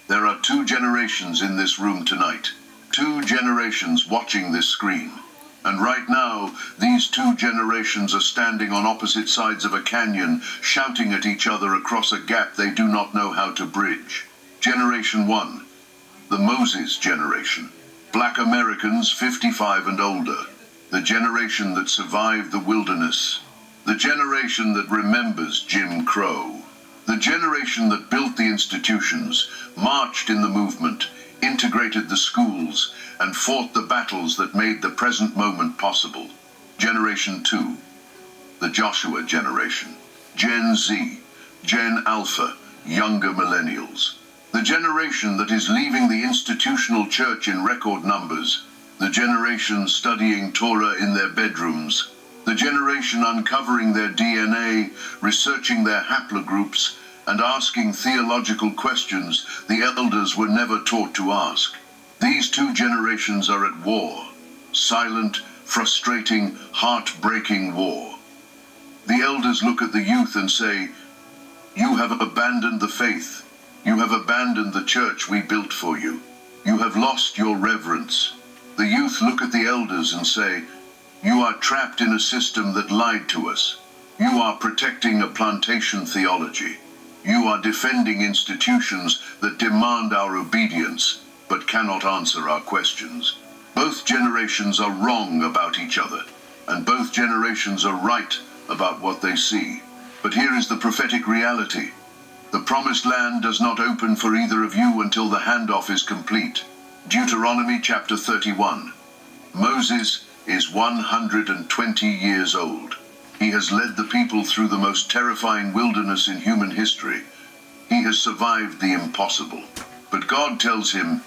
There are two generations in this room tonight. Two generations watching this screen. And right now, these two generations are standing on opposite sides of a canyon, shouting at each other across a gap they do not know how to bridge. Generation 1. The Moses generation. Black Americans 55 and older. The generation that survived the wilderness. The generation that remembers Jim Crow. The generation that built the institutions, marched in the movement, integrated the schools, and fought the battles that made the present moment possible. Generation 2. The Joshua generation. Gen Z, Gen Alpha, younger millennials. The generation that is leaving the institutional church in record numbers. The generation studying Torah in their bedrooms. The generation uncovering their DNA, researching their haplogroups, and asking theological questions the elders were never taught to ask. These two generations are at war. Silent, frustrating, heart-breaking war. The elders look at the youth and say, "You have abandoned the faith. You have abandoned the church we built for you. You have lost your reverence." The youth look at the elders and say, "You are trapped in a system that lied to us. You are protecting a plantation theology. You are defending institutions that demand our obedience, but cannot answer our questions." Both generations are wrong about each other, and both generations are right about what they see. But here is the prophetic reality. The promised land does not open for either of you until the handoff is complete. Deuteronomy chapter 31. Moses is 120 years old. He has led the people through the most terrifying wilderness in human history. He has survived the impossible. But God tells him,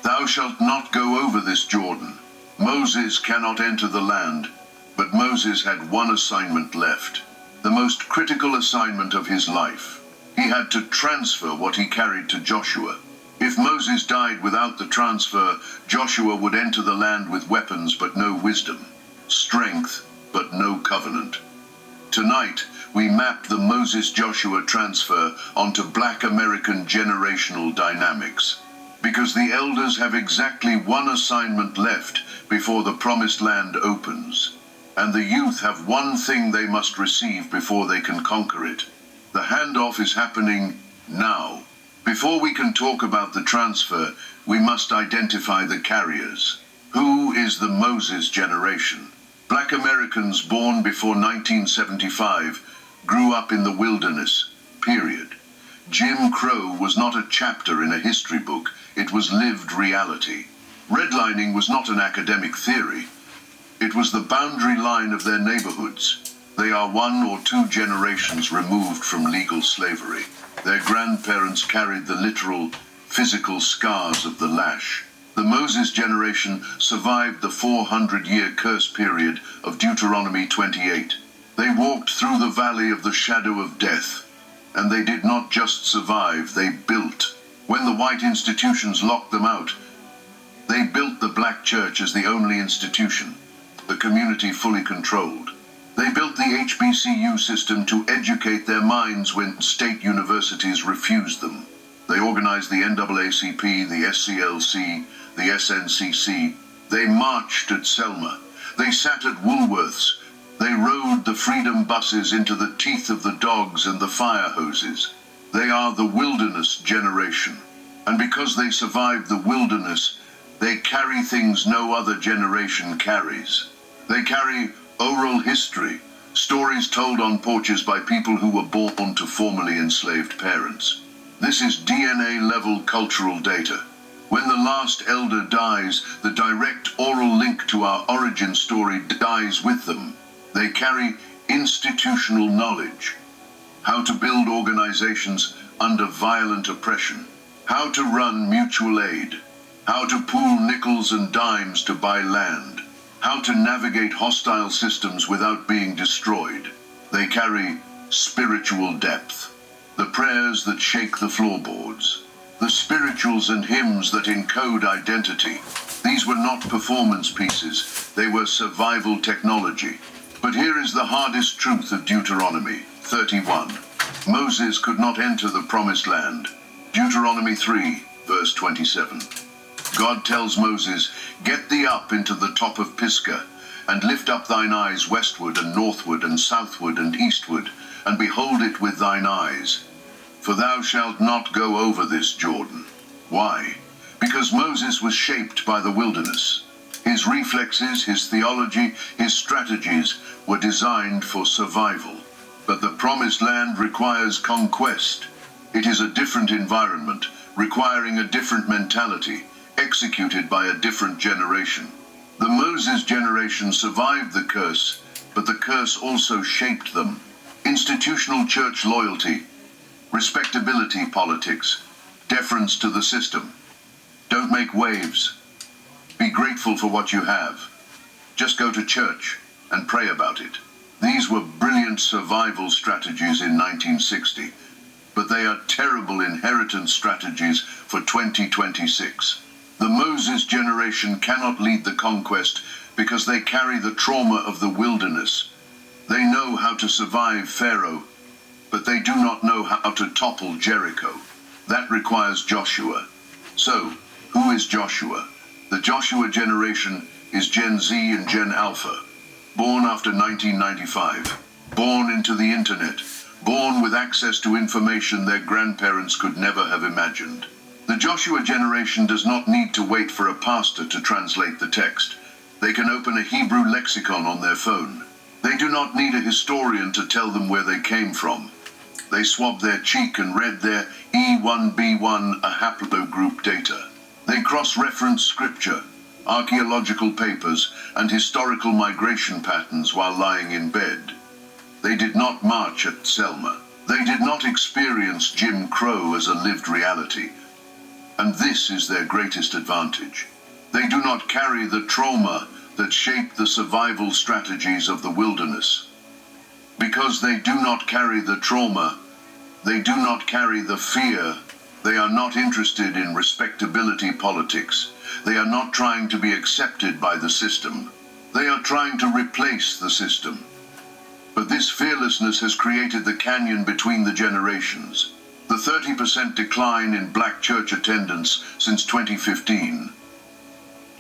"Thou shalt not go over this Jordan." Moses cannot enter the land, but Moses had one assignment left, the most critical assignment of his life. He had to transfer what he carried to Joshua. If Moses died without the transfer, Joshua would enter the land with weapons but no wisdom, strength but no covenant. Tonight, we map the Moses-Joshua transfer onto Black American generational dynamics. Because the elders have exactly one assignment left before the promised land opens. And the youth have one thing they must receive before they can conquer it. The handoff is happening now. Before we can talk about the transfer, we must identify the carriers. Who is the Moses generation? Black Americans born before 1975 grew up in the wilderness, period. Jim Crow was not a chapter in a history book, it was lived reality. Redlining was not an academic theory. It was the boundary line of their neighborhoods. They are 1 or 2 generations removed from legal slavery. Their grandparents carried the literal, physical scars of the lash. The Moses generation survived the 400-year curse period of Deuteronomy 28. They walked through the valley of the shadow of death. And they did not just survive, they built. When the white institutions locked them out, they built the black church as the only institution, the community fully controlled. They built the HBCU system to educate their minds when state universities refused them. They organized the NAACP, the SCLC, the SNCC. They marched at Selma. They sat at Woolworths. They rode the freedom buses into the teeth of the dogs and the fire hoses. They are the wilderness generation. And because they survived the wilderness, they carry things no other generation carries. They carry oral history, stories told on porches by people who were born to formerly enslaved parents. This is DNA-level cultural data. When the last elder dies, the direct oral link to our origin story dies with them. They carry institutional knowledge. How to build organizations under violent oppression. How to run mutual aid. How to pool nickels and dimes to buy land. How to navigate hostile systems without being destroyed. They carry spiritual depth. The prayers that shake the floorboards. The spirituals and hymns that encode identity. These were not performance pieces. They were survival technology. But here is the hardest truth of Deuteronomy 31. Moses could not enter the promised land. Deuteronomy 3, verse 27. God tells Moses, "Get thee up into the top of Pisgah, and lift up thine eyes westward and northward and southward and eastward, and behold it with thine eyes. For thou shalt not go over this Jordan." Why? Because Moses was shaped by the wilderness. His reflexes, his theology, his strategies were designed for survival. But the promised land requires conquest. It is a different environment, requiring a different mentality, executed by a different generation. The Moses generation survived the curse, but the curse also shaped them. Institutional church loyalty, respectability politics, deference to the system. Don't make waves. Be grateful for what you have. Just go to church and pray about it. These were brilliant survival strategies in 1960, but they are terrible inheritance strategies for 2026. The Moses generation cannot lead the conquest because they carry the trauma of the wilderness. They know how to survive Pharaoh, but they do not know how to topple Jericho. That requires Joshua. So, who is Joshua? The Joshua generation is Gen Z and Gen Alpha, born after 1995, born into the internet, born with access to information their grandparents could never have imagined. The Joshua generation does not need to wait for a pastor to translate the text. They can open a Hebrew lexicon on their phone. They do not need a historian to tell them where they came from. They swabbed their cheek and read their E1B1, a haplogroup data. They cross-reference scripture, archaeological papers, and historical migration patterns while lying in bed. They did not march at Selma. They did not experience Jim Crow as a lived reality. And this is their greatest advantage. They do not carry the trauma that shaped the survival strategies of the wilderness. Because they do not carry the trauma, they do not carry the fear, they are not interested in respectability politics. They are not trying to be accepted by the system. They are trying to replace the system. But this fearlessness has created the canyon between the generations. The 30% decline in black church attendance since 2015.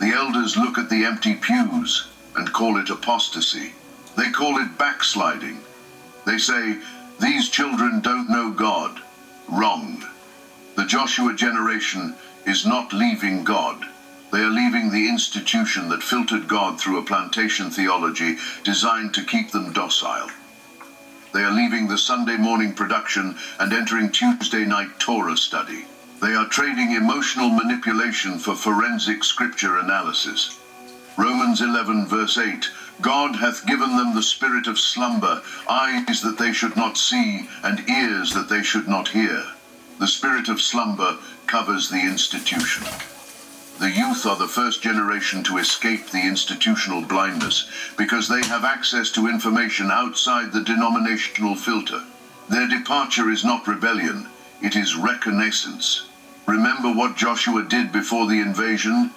The elders look at the empty pews and call it apostasy. They call it backsliding. They say, "These children don't know God." Wrong. The Joshua generation is not leaving God. They are leaving the institution that filtered God through a plantation theology designed to keep them docile. They are leaving the Sunday morning production and entering Tuesday night Torah study. They are trading emotional manipulation for forensic scripture analysis. Romans 11 verse 8, God hath given them the spirit of slumber, eyes that they should not see, and ears that they should not hear. The spirit of slumber covers the institution. The youth are the first generation to escape the institutional blindness because they have access to information outside the denominational filter. Their departure is not rebellion, it is reconnaissance. Remember what Joshua did before the invasion?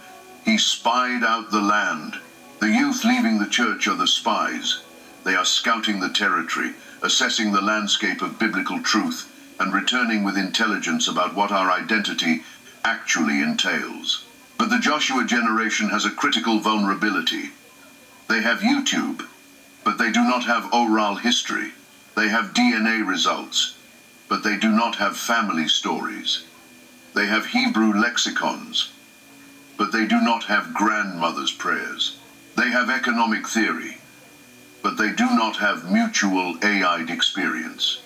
He spied out the land. The youth leaving the church are the spies. They are scouting the territory, assessing the landscape of biblical truth, and returning with intelligence about what our identity actually entails. But the Joshua generation has a critical vulnerability. They have YouTube, but they do not have oral history. They have DNA results, but they do not have family stories. They have Hebrew lexicons, but they do not have grandmother's prayers. They have economic theory, but they do not have mutual AI'd experience.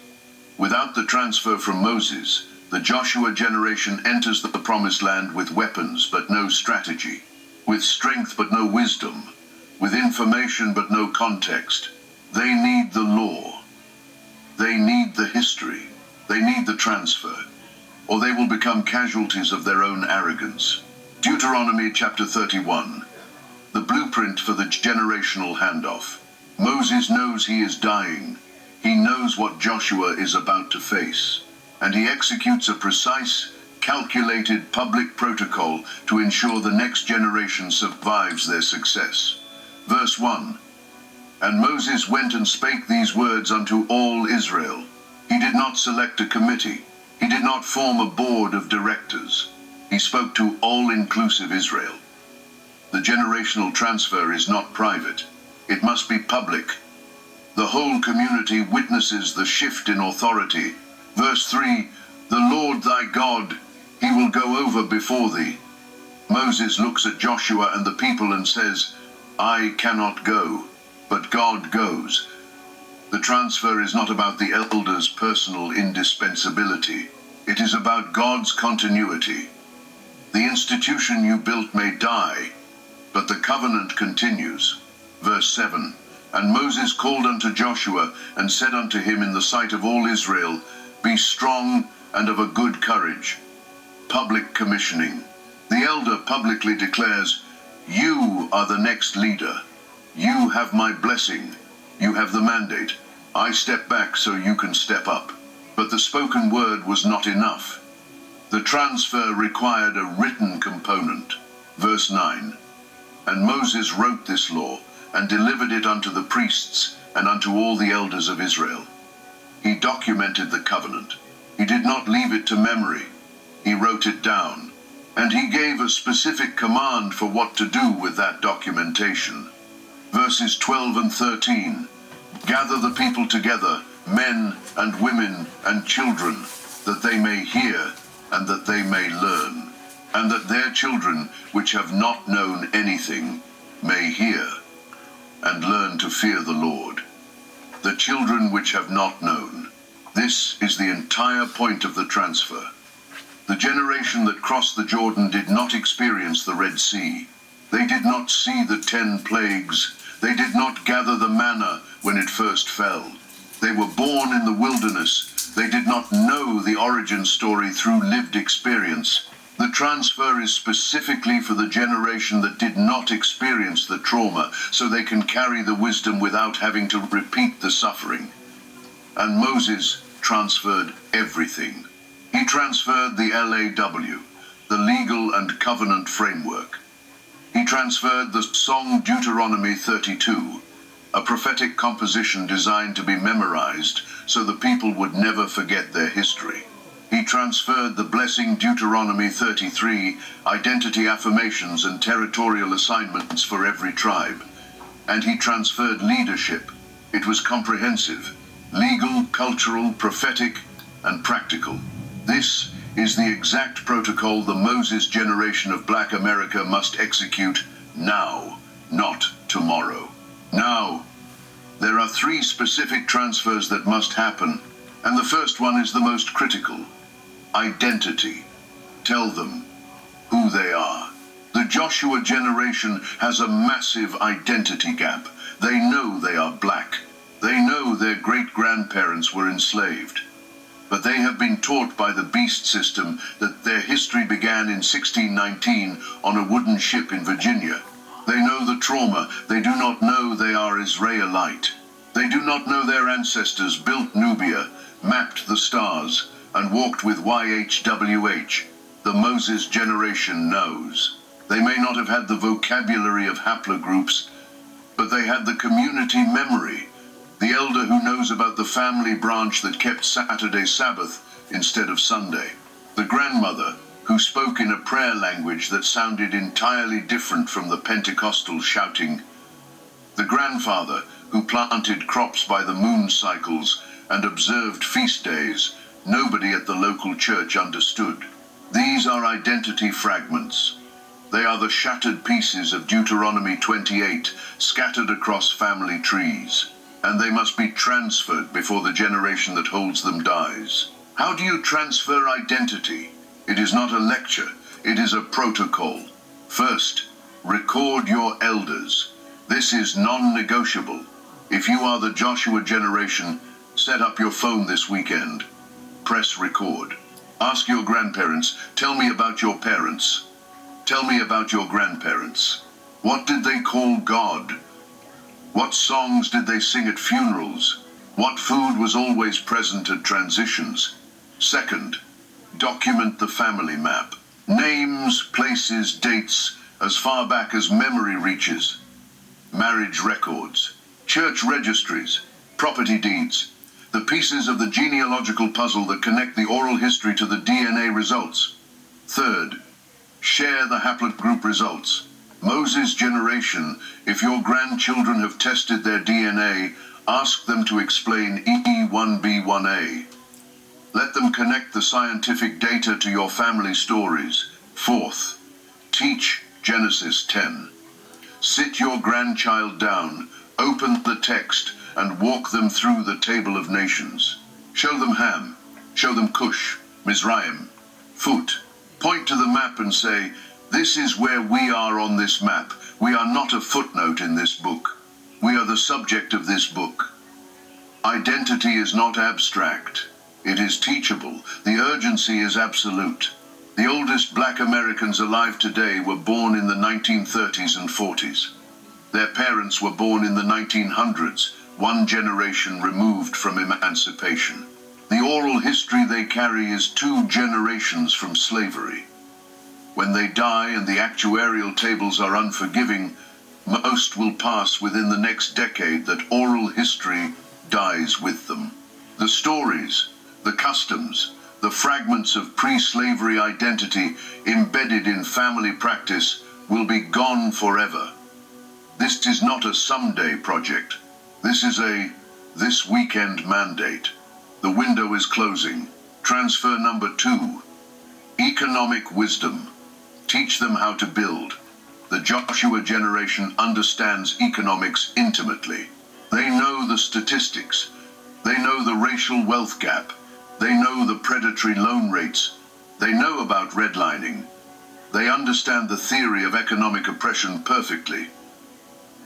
Without the transfer from Moses, the Joshua generation enters the promised land with weapons but no strategy, with strength but no wisdom, with information but no context. They need the law. They need the history. They need the transfer, or they will become casualties of their own arrogance. Deuteronomy chapter 31, the blueprint for the generational handoff. Moses knows he is dying. He knows what Joshua is about to face, and he executes a precise, calculated public protocol to ensure the next generation survives their success. Verse 1, And Moses went and spake these words unto all Israel. He did not select a committee. He did not form a board of directors. He spoke to all-inclusive Israel. The generational transfer is not private. It must be public. The whole community witnesses the shift in authority. Verse 3, "The Lord thy God, he will go over before thee." Moses looks at Joshua and the people and says, "I cannot go, but God goes." The transfer is not about the elders' personal indispensability. It is about God's continuity. The institution you built may die, but the covenant continues. Verse 7, "And Moses called unto Joshua, and said unto him in the sight of all Israel, Be strong and of a good courage." Public commissioning. The elder publicly declares, "You are the next leader. You have my blessing. You have the mandate. I step back so you can step up." But the spoken word was not enough. The transfer required a written component. Verse 9, "And Moses wrote this law, and delivered it unto the priests, and unto all the elders of Israel." He documented the covenant. He did not leave it to memory. He wrote it down. And he gave a specific command for what to do with that documentation. Verses 12 and 13, "Gather the people together, men and women and children, that they may hear, and that they may learn, and that their children, which have not known anything, may hear, and learn to fear the Lord." The children which have not known. This is the entire point of the transfer. The generation that crossed the Jordan did not experience the Red Sea. They did not see the 10 plagues. They did not gather the manna when it first fell. They were born in the wilderness. They did not know the origin story through lived experience. The transfer is specifically for the generation that did not experience the trauma, so they can carry the wisdom without having to repeat the suffering. And Moses transferred everything. He transferred the LAW, the legal and covenant framework. He transferred the song Deuteronomy 32, a prophetic composition designed to be memorized so the people would never forget their history. He transferred the blessing Deuteronomy 33, identity affirmations and territorial assignments for every tribe. And he transferred leadership. It was comprehensive, legal, cultural, prophetic, and practical. This is the exact protocol the Moses generation of Black America must execute now, not tomorrow. Now, there are 3 specific transfers that must happen, and the first one is the most critical. Identity. Tell them who they are. The Joshua generation has a massive identity gap. They know they are black. They know their great-grandparents were enslaved. But they have been taught by the beast system that their history began in 1619 on a wooden ship in Virginia. They know the trauma. They do not know they are Israelite. They do not know their ancestors built Nubia, mapped the stars, and walked with YHWH. The Moses generation knows. They may not have had the vocabulary of haplogroups, but they had the community memory. The elder who knows about the family branch that kept Saturday Sabbath instead of Sunday. The grandmother who spoke in a prayer language that sounded entirely different from the Pentecostal shouting. The grandfather who planted crops by the moon cycles and observed feast days nobody at the local church understood. These are identity fragments. They are the shattered pieces of Deuteronomy 28 scattered across family trees. And they must be transferred before the generation that holds them dies. How do you transfer identity? It is not a lecture, it is a protocol. First, record your elders. This is non-negotiable. If you are the Joshua generation, set up your phone this weekend. Press record. Ask your grandparents, tell me about your parents. Tell me about your grandparents. What did they call God? What songs did they sing at funerals? What food was always present at transitions? Second, document the family map. Names, places, dates, as far back as memory reaches. Marriage records, church registries, property deeds. the pieces of the genealogical puzzle that connect the oral history to the DNA results. Third, share the haplogroup results. Moses' generation, if your grandchildren have tested their DNA, ask them to explain E1B1A. Let them connect the scientific data to your family stories. Fourth, teach Genesis 10. Sit your grandchild down, open the text, and walk them through the table of nations. Show them Ham, show them Cush, Mizraim, Phut. Point to the map and say, this is where we are on this map. We are not a footnote in this book. We are the subject of this book. Identity is not abstract. It is teachable. The urgency is absolute. The oldest black Americans alive today were born in the 1930s and 40s. Their parents were born in the 1900s, one generation removed from emancipation. The oral history they carry is 2 generations from slavery. When they die and the actuarial tables are unforgiving, most will pass within the next decade that oral history dies with them. The stories, the customs, the fragments of pre-slavery identity embedded in family practice will be gone forever. This is not a someday project. This is a this weekend mandate. The window is closing. Transfer number 2. Economic wisdom. Teach them how to build. The Joshua generation understands economics intimately. They know the statistics. They know the racial wealth gap. They know the predatory loan rates. They know about redlining. They understand the theory of economic oppression perfectly.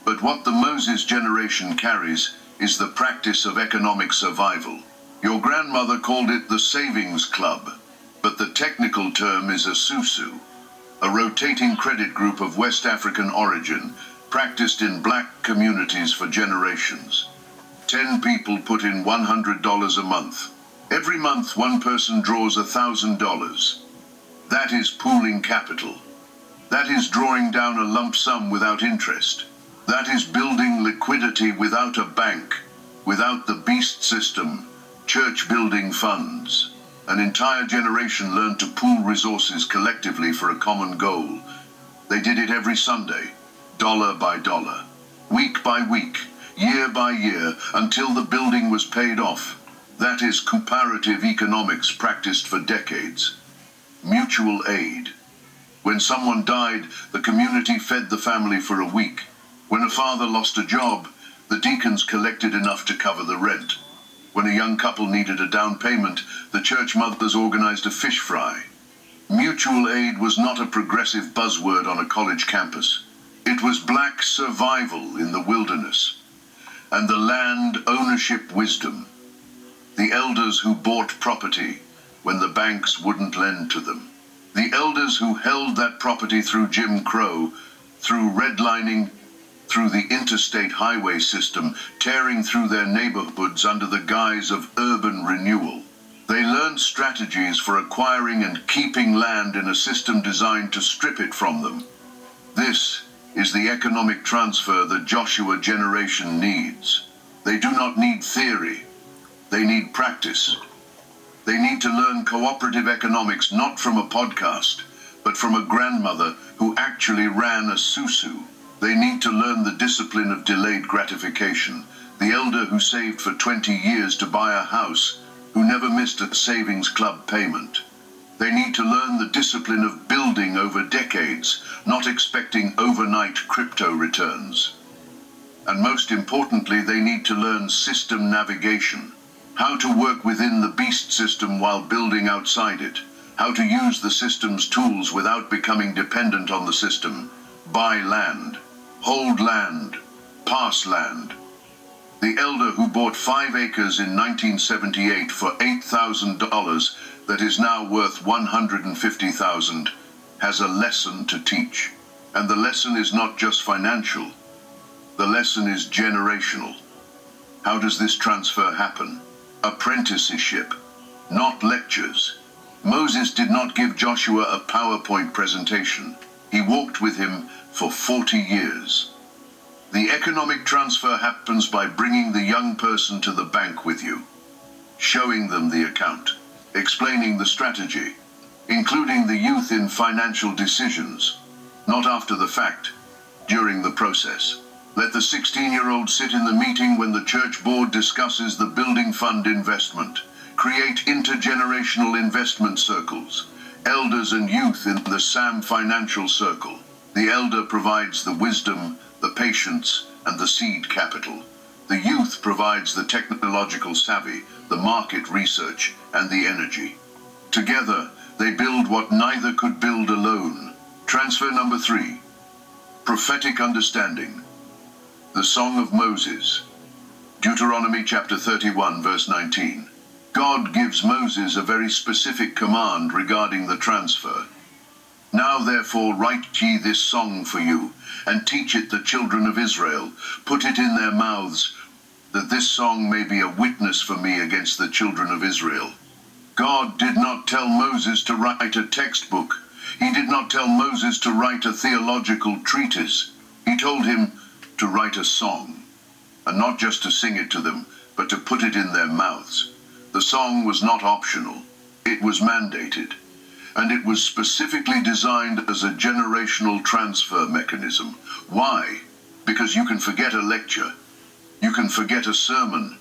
But what the Moses generation carries is the practice of economic survival. Your grandmother called it the savings club, but the technical term is a susu, a rotating credit group of West African origin, practiced in black communities for generations. 10 people put in $100 a month. Every month one person draws $1,000. That is pooling capital. That is drawing down a lump sum without interest. That is building liquidity without a bank, without the beast system, church building funds. An entire generation learned to pool resources collectively for a common goal. They did it every Sunday, dollar by dollar, week by week, year by year, until the building was paid off. That is comparative economics practiced for decades. Mutual aid. When someone died, the community fed the family for a week. When a father lost a job, the deacons collected enough to cover the rent. When a young couple needed a down payment, the church mothers organized a fish fry. Mutual aid was not a progressive buzzword on a college campus. It was black survival in the wilderness. And the land ownership wisdom. The elders who bought property when the banks wouldn't lend to them. The elders who held that property through Jim Crow, through redlining, through the interstate highway system, tearing through their neighborhoods under the guise of urban renewal. They learned strategies for acquiring and keeping land in a system designed to strip it from them. This is the economic transfer the Joshua generation needs. They do not need theory. They need practice. They need to learn cooperative economics not from a podcast, but from a grandmother who actually ran a susu. They need to learn the discipline of delayed gratification, the elder who saved for 20 years to buy a house, who never missed a savings club payment. They need to learn the discipline of building over decades, not expecting overnight crypto returns. And most importantly, they need to learn system navigation, how to work within the beast system while building outside it, how to use the system's tools without becoming dependent on the system, buy land, hold land, pass land. The elder who bought 5 acres in 1978 for $8,000 that is now worth $150,000 has a lesson to teach. And the lesson is not just financial. The lesson is generational. How does this transfer happen? Apprenticeship, not lectures. Moses did not give Joshua a PowerPoint presentation. He walked with him for 40 years. The economic transfer happens by bringing the young person to the bank with you. showing them the account, explaining the strategy, including the youth in financial decisions, not after the fact, during the process. Let the 16-year-old sit in the meeting when the church board discusses the building fund investment. Create intergenerational investment circles. Elders and youth in the SAM financial circle. The elder provides the wisdom, the patience, and the seed capital. The youth provides the technological savvy, the market research, and the energy. Together, they build what neither could build alone. Transfer number 3. Prophetic understanding. The Song of Moses. Deuteronomy chapter 31, verse 19. God gives Moses a very specific command regarding the transfer. Now therefore write ye this song for you, and teach it the children of Israel. Put it in their mouths, that this song may be a witness for me against the children of Israel. God did not tell Moses to write a textbook. He did not tell Moses to write a theological treatise. He told him to write a song, and not just to sing it to them, but to put it in their mouths. The song was not optional. It was mandated, and it was specifically designed as a generational transfer mechanism. Why? Because you can forget a lecture. You can forget a sermon.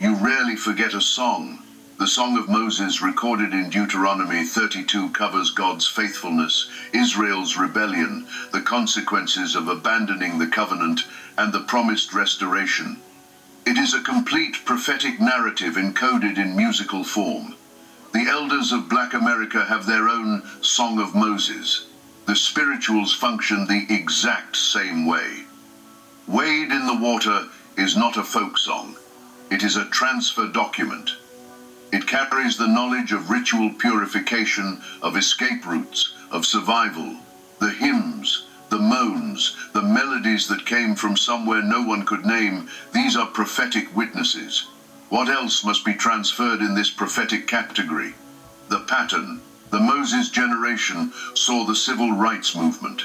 You rarely forget a song. The Song of Moses, recorded in Deuteronomy 32, covers God's faithfulness, Israel's rebellion, the consequences of abandoning the covenant, and the promised restoration. It is a complete prophetic narrative encoded in musical form. The elders of Black America have their own Song of Moses. The spirituals function the exact same way. Wade in the Water is not a folk song. It is a transfer document. It carries the knowledge of ritual purification, of escape routes, of survival, the hymns, the moans, the melodies that came from somewhere no one could name. These are prophetic witnesses. What else must be transferred in this prophetic category? The pattern. The Moses generation saw the civil rights movement.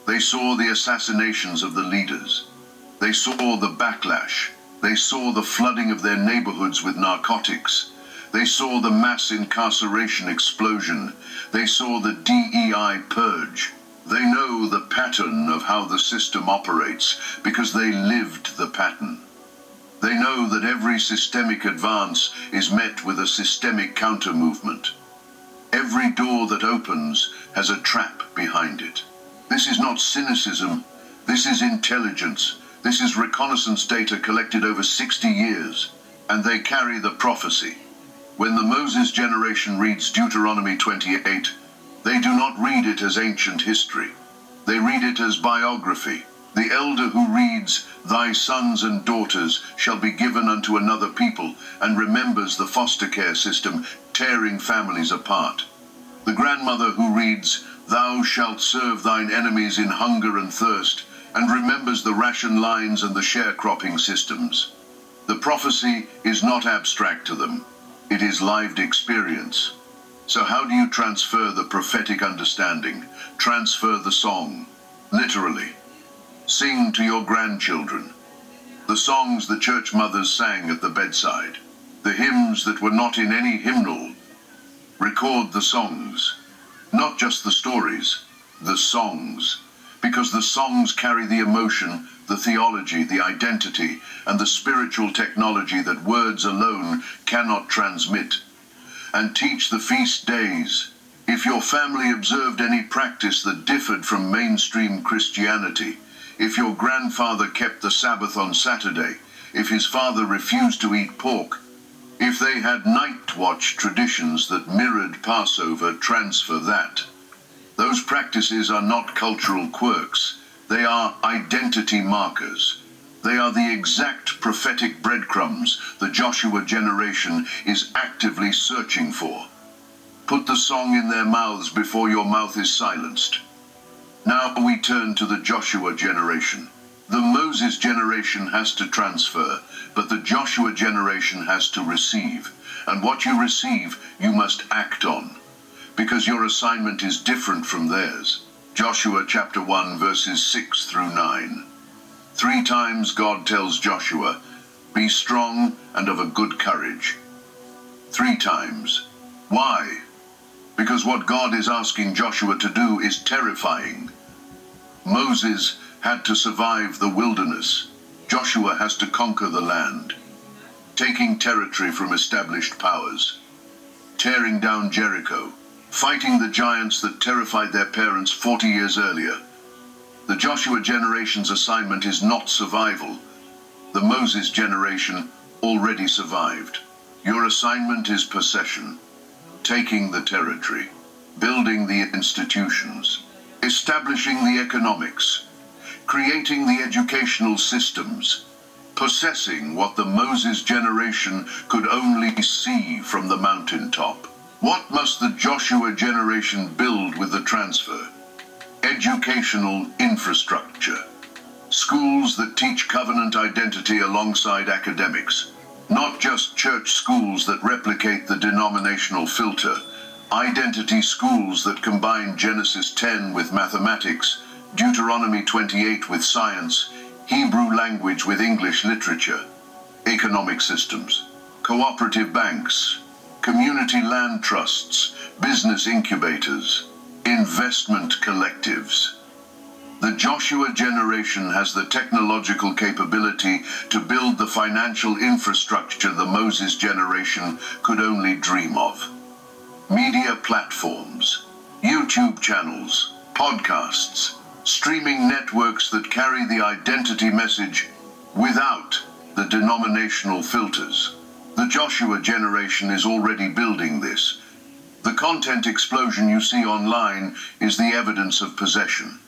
They saw the assassinations of the leaders. They saw the backlash. They saw the flooding of their neighborhoods with narcotics. They saw the mass incarceration explosion. They saw the DEI purge. They know the pattern of how the system operates because they lived the pattern. They know that every systemic advance is met with a systemic counter-movement. Every door that opens has a trap behind it. This is not cynicism. This is intelligence. This is reconnaissance data collected over 60 years, and they carry the prophecy. When the Moses generation reads Deuteronomy 28, they do not read it as ancient history. They read it as biography. The elder who reads, "Thy sons and daughters shall be given unto another people," and remembers the foster care system tearing families apart. The grandmother who reads, "Thou shalt serve thine enemies in hunger and thirst," and remembers the ration lines and the sharecropping systems. The prophecy is not abstract to them. It is lived experience. So how do you transfer the prophetic understanding? Transfer the song. Literally. Sing to your grandchildren. The songs the church mothers sang at the bedside. The hymns that were not in any hymnal. Record the songs. Not just the stories, the songs. Because the songs carry the emotion, the theology, the identity, and the spiritual technology that words alone cannot transmit. And teach the feast days. If your family observed any practice that differed from mainstream Christianity, if your grandfather kept the Sabbath on Saturday, if his father refused to eat pork, if they had night watch traditions that mirrored Passover, transfer that. Those practices are not cultural quirks. They are identity markers. They are the exact prophetic breadcrumbs the Joshua generation is actively searching for. Put the song in their mouths before your mouth is silenced. Now we turn to the Joshua generation. The Moses generation has to transfer, but the Joshua generation has to receive. And what you receive, you must act on, because your assignment is different from theirs. Joshua chapter 1, verses 6 through 9. 3 times God tells Joshua, "Be strong and of a good courage. 3 times. Why? Because what God is asking Joshua to do is terrifying. Moses had to survive the wilderness. Joshua has to conquer the land, taking territory from established powers, tearing down Jericho, fighting the giants that terrified their parents 40 years earlier. The Joshua generation's assignment is not survival. The Moses generation already survived. Your assignment is possession, taking the territory, building the institutions, establishing the economics, creating the educational systems, possessing what the Moses generation could only see from the mountaintop. What must the Joshua generation build with the transfer? Educational infrastructure. Schools that teach covenant identity alongside academics. Not just church schools that replicate the denominational filter. Identity schools that combine Genesis 10 with mathematics, Deuteronomy 28 with science, Hebrew language with English literature. Economic systems. Cooperative banks. Community land trusts. Business incubators. Investment collectives. The Joshua generation has the technological capability to build the financial infrastructure the Moses generation could only dream of. Media platforms, YouTube channels, podcasts, streaming networks that carry the identity message without the denominational filters. The Joshua generation is already building this. The content explosion you see online is the evidence of possession.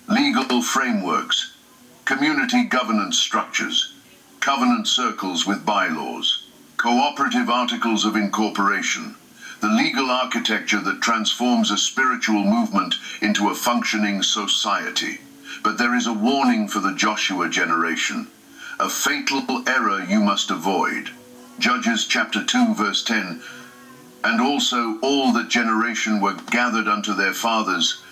Legal frameworks, community governance structures, covenant circles with bylaws, cooperative articles of incorporation, the legal architecture that transforms a spiritual movement into a functioning society. But there is a warning for the Joshua generation, a fatal error you must avoid. Judges chapter 2 verse 10, and also all that generation were gathered unto their fathers,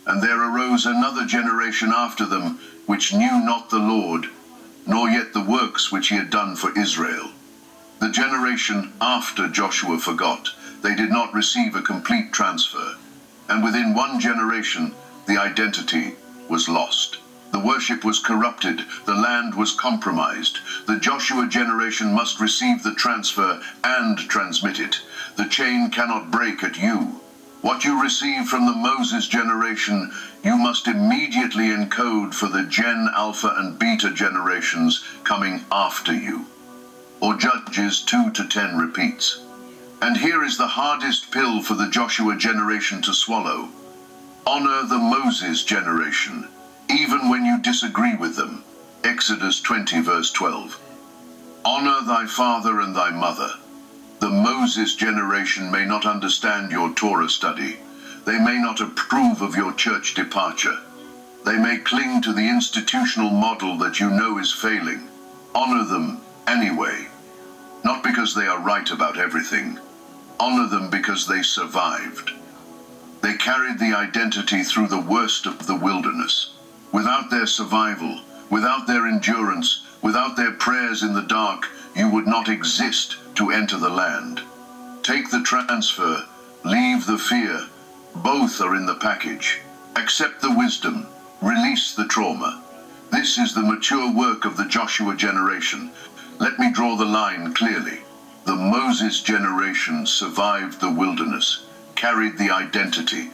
and there arose another generation after them, which knew not the Lord, nor yet the works which he had done for Israel. The generation after Joshua forgot. They did not receive a complete transfer, and within one generation the identity was lost. The worship was corrupted, the land was compromised. The Joshua generation must receive the transfer and transmit it. The chain cannot break at you. What you receive from the Moses generation, you must immediately encode for the Gen Alpha and Beta generations coming after you. Or Judges 2 to 10 repeats. And here is the hardest pill for the Joshua generation to swallow. Honor the Moses generation, even when you disagree with them. Exodus 20 verse 12. Honor thy father and thy mother. The Moses generation may not understand your Torah study. They may not approve of your church departure. They may cling to the institutional model that you know is failing. Honor them anyway. Not because they are right about everything. Honor them because they survived. They carried the identity through the worst of the wilderness. Without their survival, without their endurance, without their prayers in the dark, you would not exist to enter the land. Take the transfer, leave the fear. Both are in the package. Accept the wisdom, release the trauma. This is the mature work of the Joshua generation. Let me draw the line clearly. The Moses generation survived the wilderness, carried the identity,